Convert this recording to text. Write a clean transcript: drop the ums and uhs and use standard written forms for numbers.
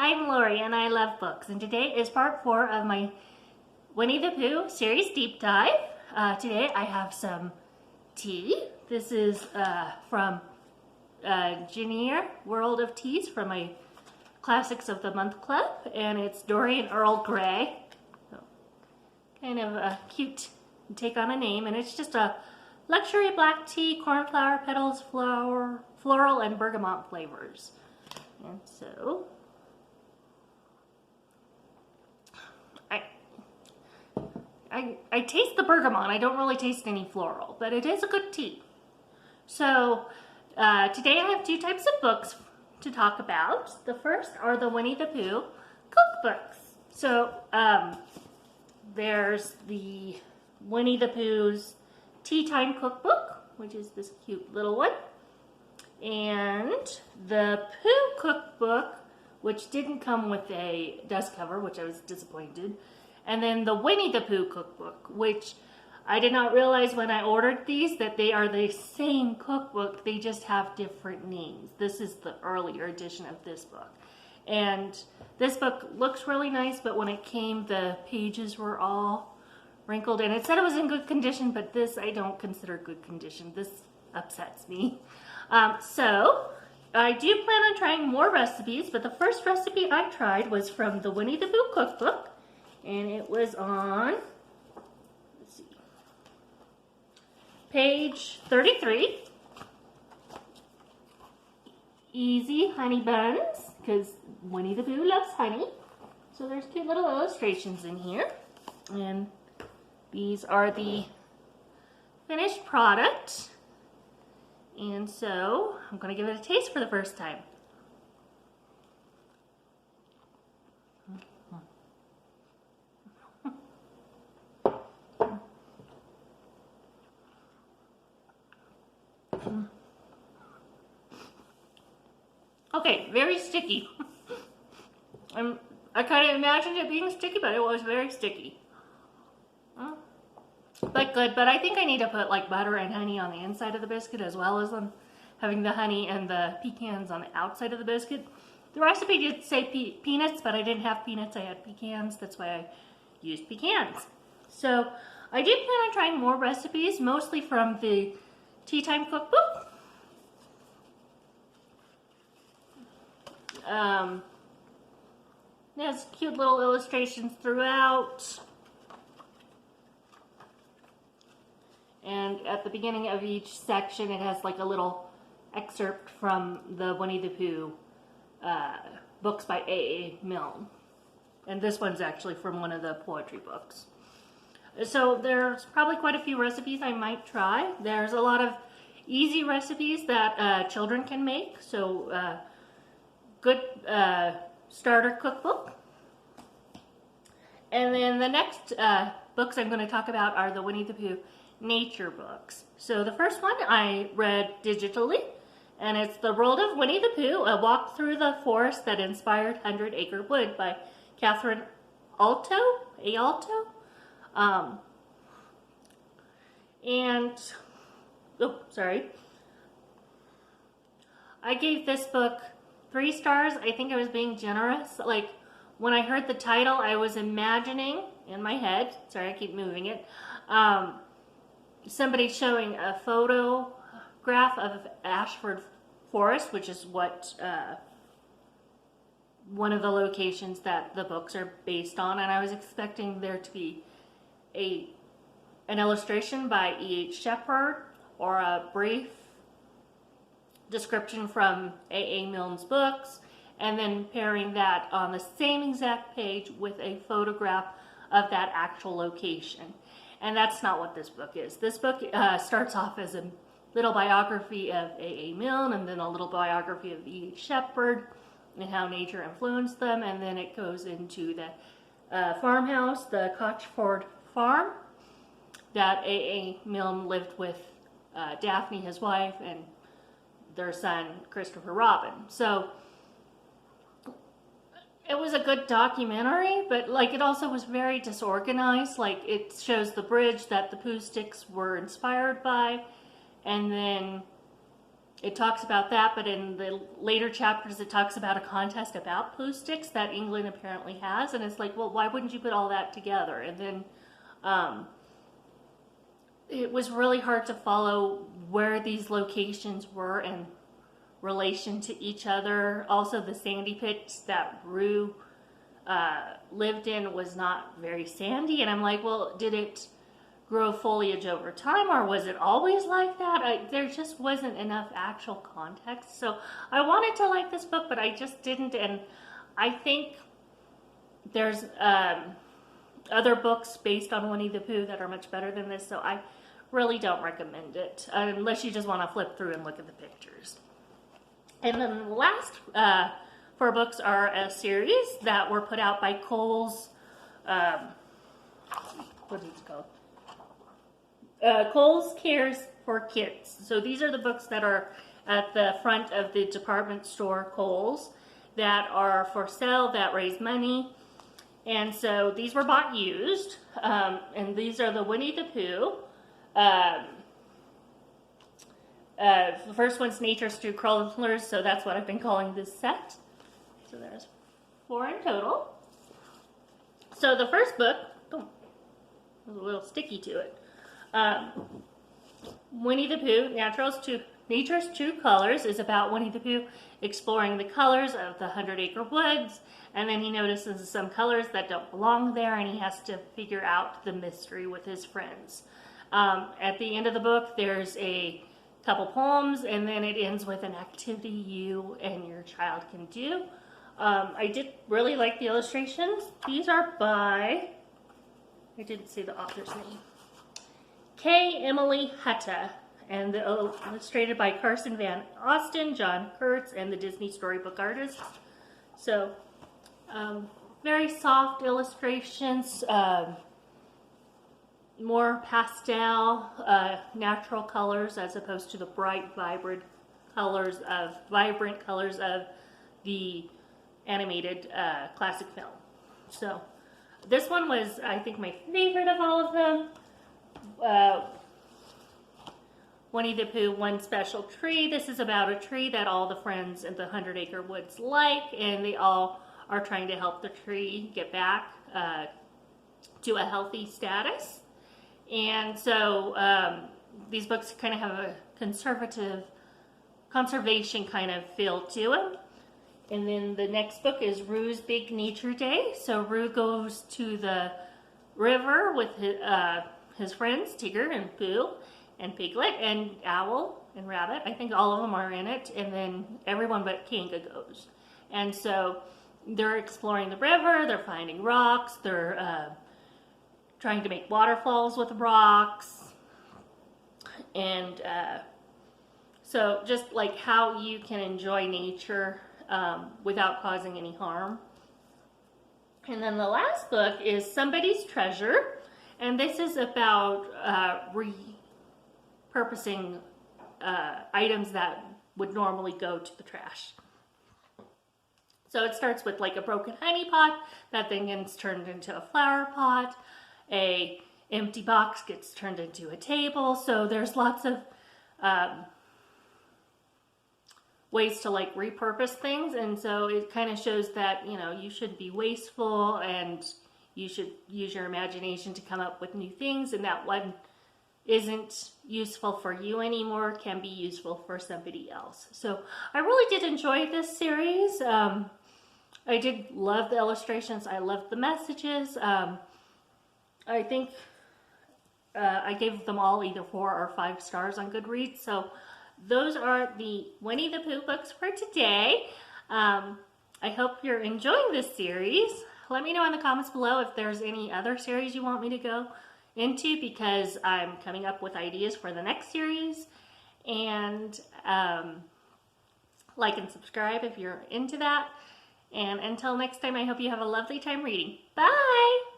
I'm Lori and I love books, and today is part 4 of my Winnie-the-Pooh series deep dive. Today I have some tea. This is from Gineer World of Teas from my Classics of the Month Club, and it's Dorian Earl Grey. So, kind of a cute take on a name, and it's just a luxury black tea, cornflower petals, floral, and bergamot flavors. And so, I taste the bergamot. I don't really taste any floral, but it is a good tea. So today I have 2 types of books to talk about. The first are the Winnie-the-Pooh cookbooks. So there's the Winnie-the-Pooh's Tea Time Cookbook, which is this cute little one, and the Pooh Cookbook, which didn't come with a dust cover, which I was disappointed. And then the Winnie-the-Pooh cookbook, which I did not realize when I ordered these that they are the same cookbook, they just have different names. This is the earlier edition of this book. And this book looks really nice, but when it came, the pages were all wrinkled, and it said it was in good condition, but this I don't consider good condition. This upsets me. So I do plan on trying more recipes, but the first recipe I tried was from the Winnie-the-Pooh cookbook. And it was on, let's see, page 33, Easy Honey Buns, because Winnie-the-Pooh loves honey. So there's cute little illustrations in here. And these are the finished product. And so I'm going to give it a taste for the first time. Okay, very sticky. I kind of imagined it being sticky, but it was very sticky. But good, but I think I need to put like butter and honey on the inside of the biscuit as well as on having the honey and the pecans on the outside of the biscuit. The recipe did say peanuts, but I didn't have peanuts, I had pecans. That's why I used pecans. So I do plan on trying more recipes, mostly from the Tea Time Cookbook. There's cute little illustrations throughout. And at the beginning of each section, it has like a little excerpt from the Winnie-the-Pooh books by A.A. Milne. And this one's actually from one of the poetry books. So there's probably quite a few recipes I might try. There's a lot of easy recipes that children can make. So good starter cookbook. And then the next books I'm going to talk about are the Winnie-the-Pooh nature books. So the first one I read digitally, and it's The World of Winnie-the-Pooh, A Walk Through the Forest That Inspired 100 Acre Wood by Catherine Aalto. I gave this book 3 stars. I think I was being generous. Like, when I heard the title, I was imagining in my head, sorry, I keep moving it, somebody showing a photograph of Ashford Forest, which is what one of the locations that the books are based on, and I was expecting there to be an illustration by E.H. Shepard or a brief description from A.A. Milne's books, and then pairing that on the same exact page with a photograph of that actual location. And that's not what this book is. This book starts off as a little biography of A.A. Milne, and then a little biography of E.H. Shepard and how nature influenced them, and then it goes into the farmhouse, the Cochford farm, that A.A. Milne lived with Daphne, his wife, and their son, Christopher Robin. So it was a good documentary, but like it also was very disorganized. Like it shows the bridge that the Pooh sticks were inspired by, and then it talks about that, but in the later chapters it talks about a contest about Pooh sticks that England apparently has, and it's like, well, why wouldn't you put all that together? And then it was really hard to follow where these locations were in relation to each other. Also, the sandy pit that Rue lived in was not very sandy, and I'm like, well, did it grow foliage over time, or was it always like that? There just wasn't enough actual context. So I wanted to like this book, but I just didn't. And I think there's other books based on Winnie-the-Pooh that are much better than this, so I really don't recommend it, unless you just want to flip through and look at the pictures. And then the last 4 books are a series that were put out by Cole's, what is it called? Cole's Cares for Kids. So these are the books that are at the front of the department store Kohl's that are for sale, that raise money. And so these were bought used. And these are the Winnie-the-Pooh. The first one's Nature's True Colors, so that's what I've been calling this set. So there's 4 in total. So the first book, oh, there's a little sticky to it. Winnie-the-Pooh, Nature's True Colors, is about Winnie-the-Pooh exploring the colors of the 100-acre woods, and then he notices some colors that don't belong there, and he has to figure out the mystery with his friends. At the end of the book, there's a couple poems, and then it ends with an activity you and your child can do. I did really like the illustrations. These are by, I didn't see the author's name, K. Emily Hutta, and illustrated by Carson Van Austen, John Kurtz, and the Disney Storybook artists. So, very soft illustrations, more pastel, natural colors as opposed to the bright, vibrant colors of the animated classic film. So, this one was, I think, my favorite of all of them. Winnie-the-Pooh, One Special Tree. This is about a tree that all the friends in the 100-acre woods like, and they all are trying to help the tree get back to a healthy status. And so these books kind of have a conservation kind of feel to them. And then the next book is Rue's Big Nature Day. So Rue goes to the river with his friends, Tigger and Pooh and Piglet and Owl and Rabbit. I think all of them are in it. And then everyone but Kanga goes. And so they're exploring the river, they're finding rocks, they're trying to make waterfalls with rocks. And so just like how you can enjoy nature without causing any harm. And then the last book is Somebody's Treasure. And this is about repurposing items that would normally go to the trash. So it starts with like a broken honey pot that then gets turned into a flower pot. A empty box gets turned into a table. So there's lots of ways to like repurpose things, and so it kind of shows that, you know, you shouldn't be wasteful and you should use your imagination to come up with new things, and that one isn't useful for you anymore can be useful for somebody else. So I really did enjoy this series. I did love the illustrations. I loved the messages. I think I gave them all either 4 or 5 stars on Goodreads. So those are the Winnie-the-Pooh books for today. I hope you're enjoying this series. Let me know in the comments below if there's any other series you want me to go into, because I'm coming up with ideas for the next series. And like and subscribe if you're into that. And until next time, I hope you have a lovely time reading. Bye!